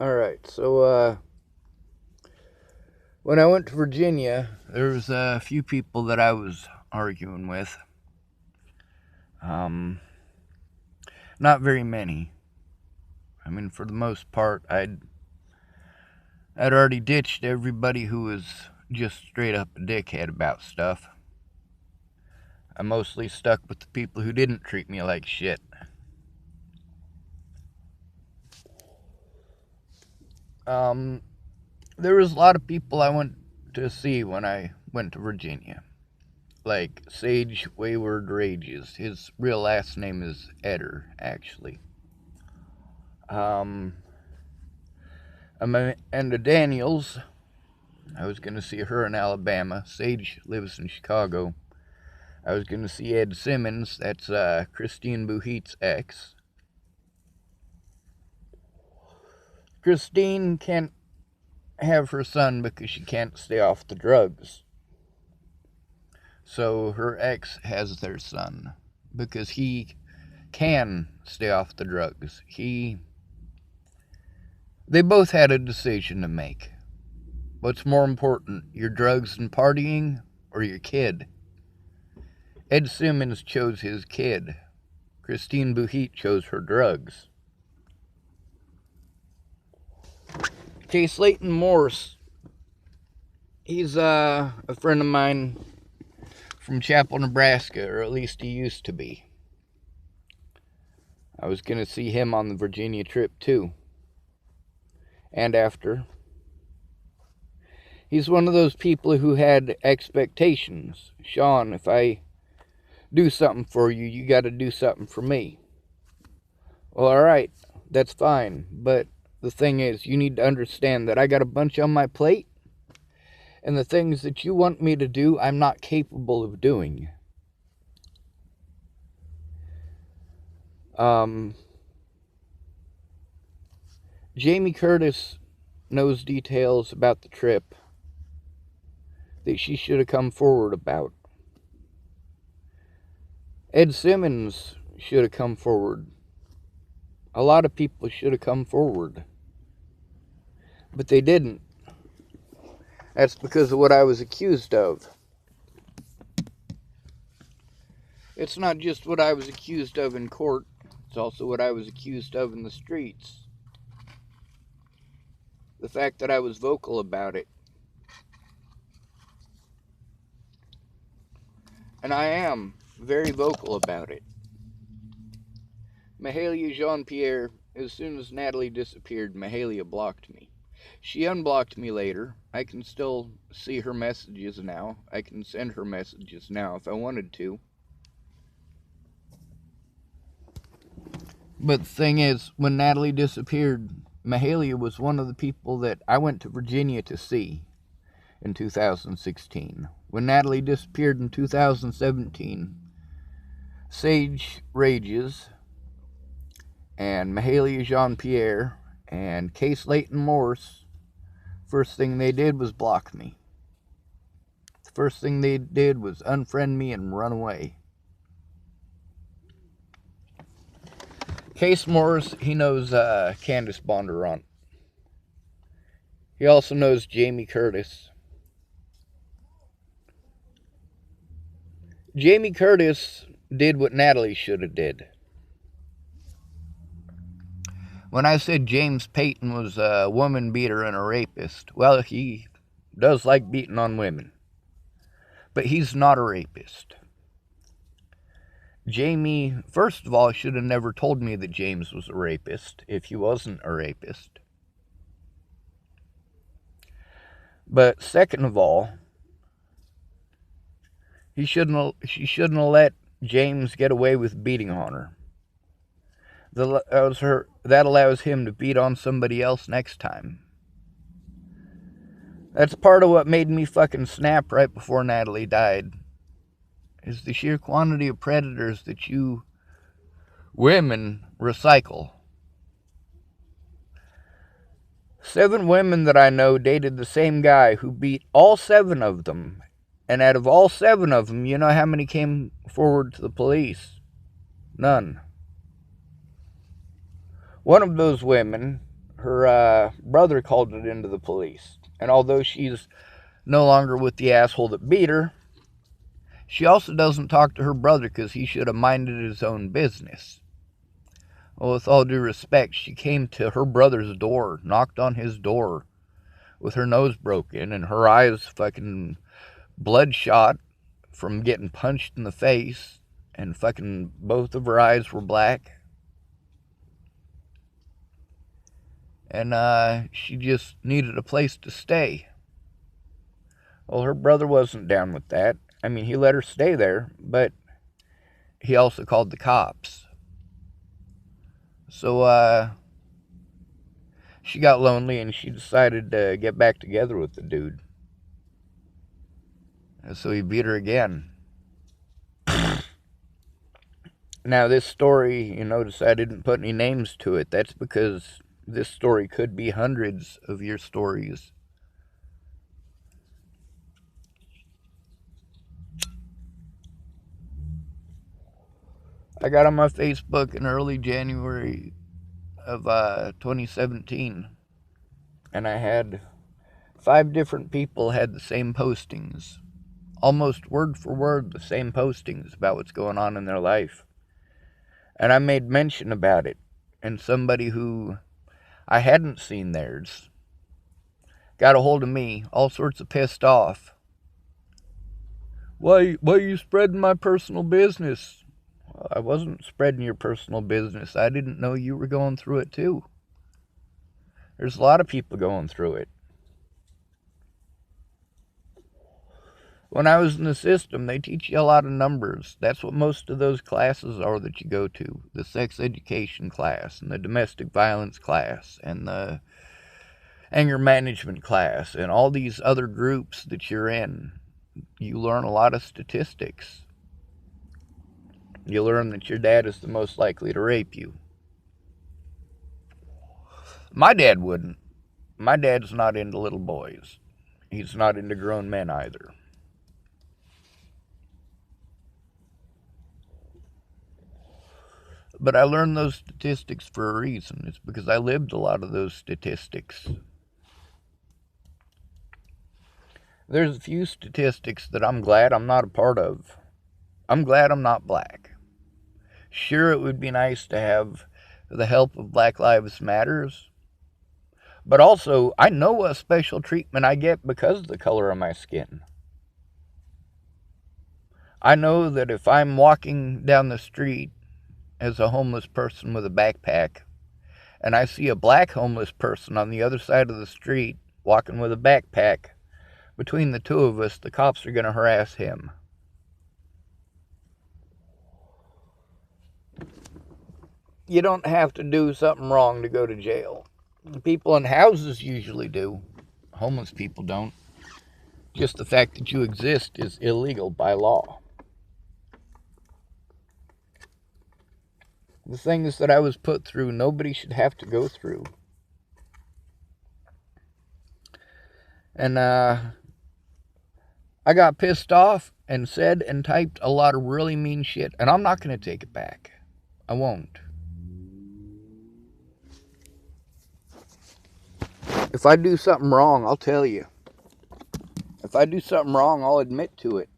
Alright, so, when I went to Virginia, there was a few people that I was arguing with. Um, Not very many. I mean, for the most part, I'd already ditched everybody who was just straight up a dickhead about stuff. I mostly stuck with the people who didn't treat me like shit. Um, there was a lot of people I went to see when I went to Virginia. Like Sage Wayward Rages. His real last name is Eder, actually. Um, Amanda Daniels. I was going to see her in Alabama. Sage lives in Chicago. I was going to see Ed Simmons. That's Christine Buhit's ex. Christine can't have her son because she can't stay off the drugs. So her ex has their son because he can stay off the drugs. They both had a decision to make. What's more important, your drugs and partying or your kid? Ed Simmons chose his kid. Christine Buhit chose her drugs. Case Leighton Morse. He's a friend of mine from Chapel, Nebraska, or at least he used to be. I was going to see him on the Virginia trip too. And after. He's one of those people who had expectations. Sean, if I do something for you, you got to do something for me. Well, alright, that's fine. But the thing is, you need to understand that I got a bunch on my plate. And the things that you want me to do, I'm not capable of doing. Jamie Curtis knows details about the trip that she should have come forward about. Ed Simmons should have come forward. A lot of people should have come forward. But they didn't. That's because of what I was accused of. It's not just what I was accused of in court, it's also what I was accused of in the streets. The fact that I was vocal about it. And I am very vocal about it. Mahalia Jean-Pierre, as soon as Natalie disappeared, Mahalia blocked me. She unblocked me later. I can still see her messages now. I can send her messages now if I wanted to. But the thing is, when Natalie disappeared, Mahalia was one of the people that I went to Virginia to see in 2016. When Natalie disappeared in 2017, Sage Rages and Mahalia Jean-Pierre and Case Leighton Morse, first thing they did was block me. The first thing they did was unfriend me and run away. Case Morse, he knows Candace Bondurant. He also knows Jamie Curtis. Jamie Curtis did what Natalie should have did. When I said James Payton was a woman beater and a rapist, well, he does like beating on women. But he's not a rapist. Jamie, first of all, should have never told me that James was a rapist if he wasn't a rapist. But second of all, she shouldn't have let James get away with beating on her. That allows him to beat on somebody else next time. That's part of what made me fucking snap right before Natalie died. Is the sheer quantity of predators that you women recycle. 7 women that I know dated the same guy who beat all 7 of them. And out of all 7 of them, you know how many came forward to the police? None. One of those women, her brother called it into the police. And although she's no longer with the asshole that beat her, she also doesn't talk to her brother because he should have minded his own business. Well, with all due respect, she came to her brother's door, knocked on his door with her nose broken and her eyes fucking bloodshot from getting punched in the face, and fucking both of her eyes were black. And she just needed a place to stay. Well, her brother wasn't down with that. I mean, he let her stay there, but he also called the cops. So, she got lonely and she decided to get back together with the dude. And so he beat her again. Now, this story, you notice I didn't put any names to it. That's because this story could be hundreds of your stories. I got on my Facebook in early January of 2017, and I had 5 different people had the same postings, almost word for word the same postings about what's going on in their life. And I made mention about it, and somebody who I hadn't seen theirs got a hold of me, all sorts of pissed off. Why are you spreading my personal business? I wasn't spreading your personal business. I didn't know you were going through it too. There's a lot of people going through it. When I was in the system, they teach you a lot of numbers. That's what most of those classes are that you go to. The sex education class, and the domestic violence class, and the anger management class, and all these other groups that you're in. You learn a lot of statistics. You learn that your dad is the most likely to rape you. My dad wouldn't. My dad's not into little boys. He's not into grown men either. But I learned those statistics for a reason. It's because I lived a lot of those statistics. There's a few statistics that I'm glad I'm not a part of. I'm glad I'm not black. Sure, it would be nice to have the help of Black Lives Matters, but also I know what special treatment I get because of the color of my skin. I know that if I'm walking down the street as a homeless person with a backpack, and I see a black homeless person on the other side of the street walking with a backpack, between the two of us, the cops are going to harass him. You don't have to do something wrong to go to jail. People in houses usually do. Homeless people don't. Just the fact that you exist is illegal by law. The things that I was put through, nobody should have to go through. And I got pissed off and said and typed a lot of really mean shit. And I'm not going to take it back. I won't. If I do something wrong, I'll tell you. If I do something wrong, I'll admit to it.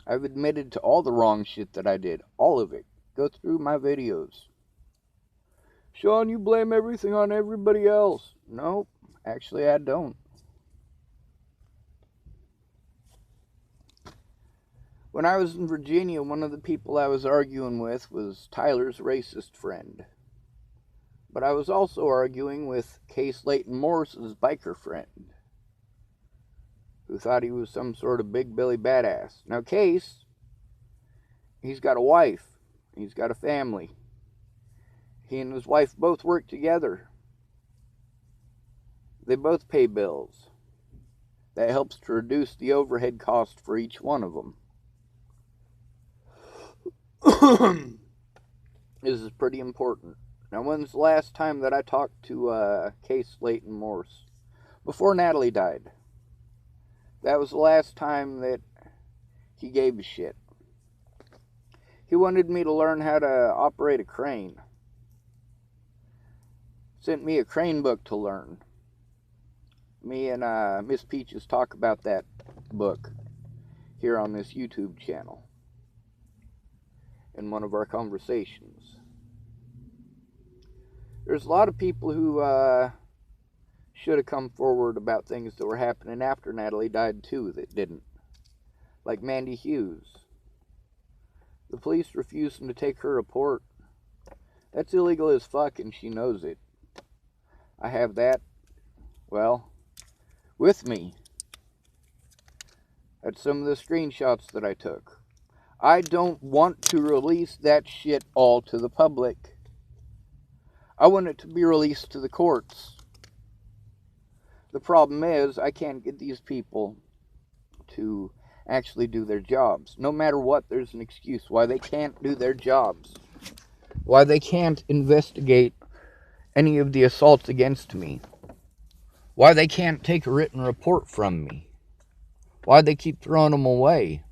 I've admitted to all the wrong shit that I did. All of it. Go through my videos. Sean, you blame everything on everybody else. Nope. Actually, I don't. When I was in Virginia, one of the people I was arguing with was Tyler's racist friend. But I was also arguing with Case Leighton Morris's biker friend, who thought he was some sort of big Billy badass. Now, Case, he's got a wife. He's got a family. He and his wife both work together. They both pay bills. That helps to reduce the overhead cost for each one of them. This is pretty important. Now, when's the last time that I talked to Case Leighton Morse? Before Natalie died. That was the last time that he gave a shit. He wanted me to learn how to operate a crane. sent me a crane book to learn. Me and Miss Peaches talk about that book here on this YouTube channel in one of our conversations. There's a lot of people who should have come forward about things that were happening after Natalie died too that didn't. Like Mandy Hughes. The police refusing to take her report. That's illegal as fuck, and she knows it. I have that, well, with me. That's some of the screenshots that I took. I don't want to release that shit all to the public. I want it to be released to the courts. The problem is, I can't get these people to actually do their jobs. No matter what, there's an excuse why they can't do their jobs. Why they can't investigate any of the assaults against me. Why they can't take a written report from me. Why they keep throwing them away.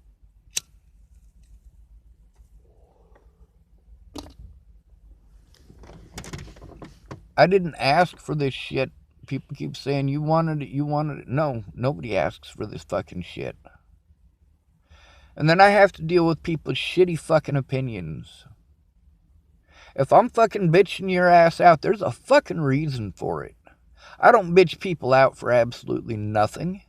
I didn't ask for this shit. People keep saying, you wanted it. No, nobody asks for this fucking shit. And then I have to deal with people's shitty fucking opinions. If I'm fucking bitching your ass out, there's a fucking reason for it. I don't bitch people out for absolutely nothing.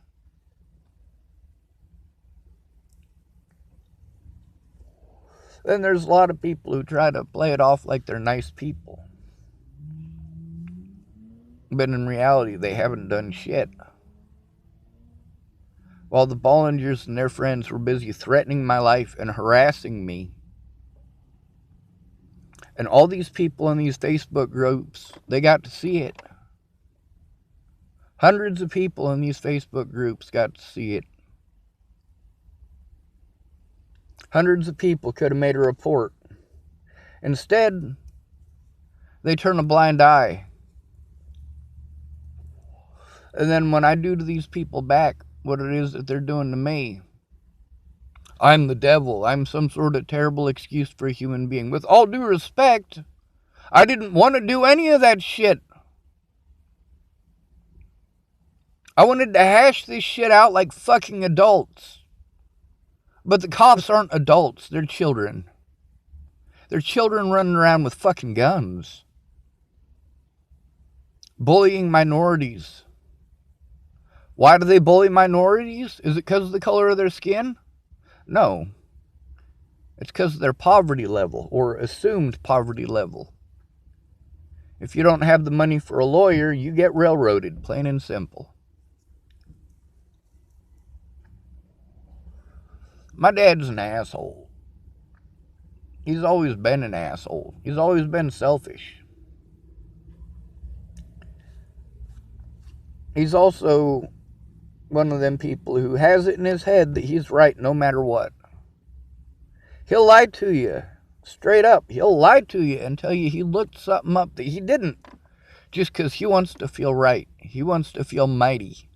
Then there's a lot of people who try to play it off like they're nice people. But in reality, they haven't done shit. While the Bollingers and their friends were busy threatening my life and harassing me. And all these people in these Facebook groups, they got to see it. Hundreds of people in these Facebook groups got to see it. Hundreds of people could have made a report. Instead, they turn a blind eye. And then when I do to these people back what it is that they're doing to me, I'm the devil. I'm some sort of terrible excuse for a human being. With all due respect, I didn't want to do any of that shit. I wanted to hash this shit out like fucking adults. But the cops aren't adults. They're children. They're children running around with fucking guns. Bullying minorities. Why do they bully minorities? Is it because of the color of their skin? No. It's because of their poverty level, or assumed poverty level. If you don't have the money for a lawyer, you get railroaded, plain and simple. My dad's an asshole. He's always been an asshole. He's always been selfish. He's also one of them people who has it in his head that he's right no matter what. He'll lie to you. Straight up. He'll lie to you and tell you he looked something up that he didn't. Just because he wants to feel right. He wants to feel mighty.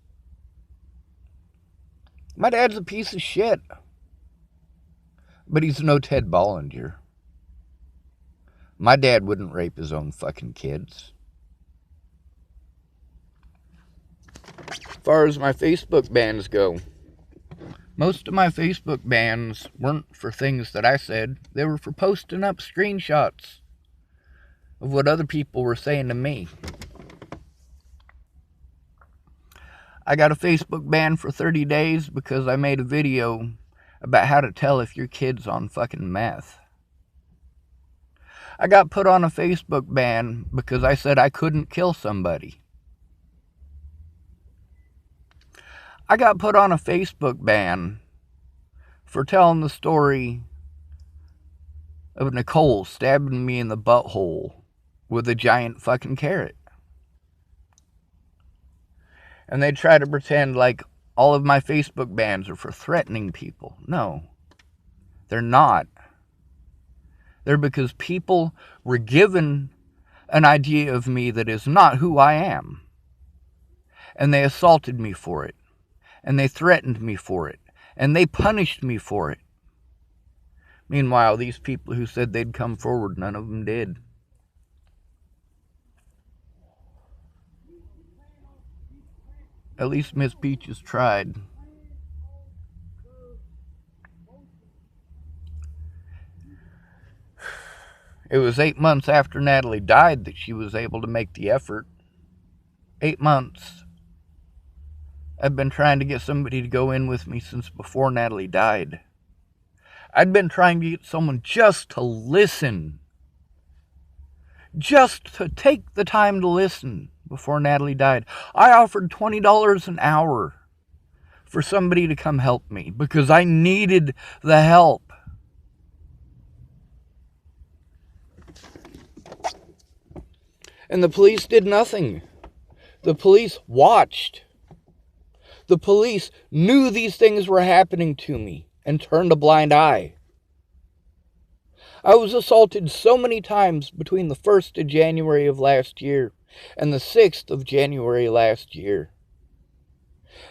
My dad's a piece of shit. But he's no Ted Bollinger. My dad wouldn't rape his own fucking kids. As far as my Facebook bans go, most of my Facebook bans weren't for things that I said. They were for posting up screenshots of what other people were saying to me. I got a Facebook ban for 30 days because I made a video about how to tell if your kid's on fucking meth. I got put on a Facebook ban because I said I couldn't kill somebody. I got put on a Facebook ban for telling the story of Nicole stabbing me in the butthole with a giant fucking carrot. And they try to pretend like all of my Facebook bans are for threatening people. No, they're not. They're because people were given an idea of me that is not who I am. And they assaulted me for it. And they threatened me for it. And they punished me for it. Meanwhile, these people who said they'd come forward, none of them did. At least Miss Peaches tried. It was 8 months after Natalie died that she was able to make the effort. 8 months. I've been trying to get somebody to go in with me since before Natalie died. I'd been trying to get someone just to listen. Just to take the time to listen before Natalie died. I offered $20 an hour for somebody to come help me because I needed the help. And the police did nothing. The police watched. The police knew these things were happening to me and turned a blind eye. I was assaulted so many times between the 1st of January of last year and the 6th of January last year.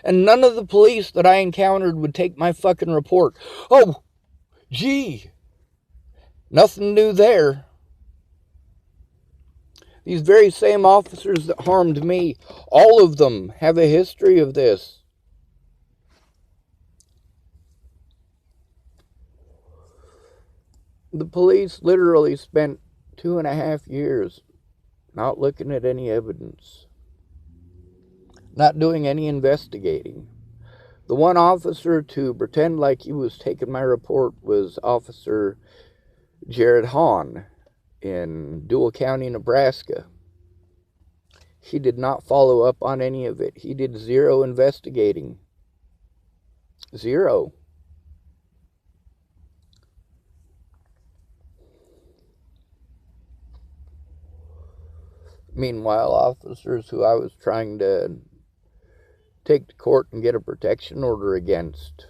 And none of the police that I encountered would take my fucking report. Oh, gee. Nothing new there. These very same officers that harmed me, all of them have a history of this. The police literally spent 2.5 years not looking at any evidence, not doing any investigating. The one officer to pretend like he was taking my report was Officer Jared Hahn in Dual County, Nebraska. He did not follow up on any of it. He did zero investigating. Zero. Meanwhile, officers who I was trying to take to court and get a protection order against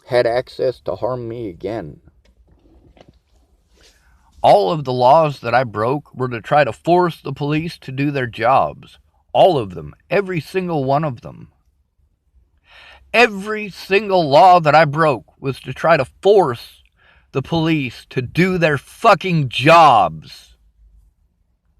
had access to harm me again. All of the laws that I broke were to try to force the police to do their jobs. All of them. Every single one of them. Every single law that I broke was to try to force the police to do their fucking jobs.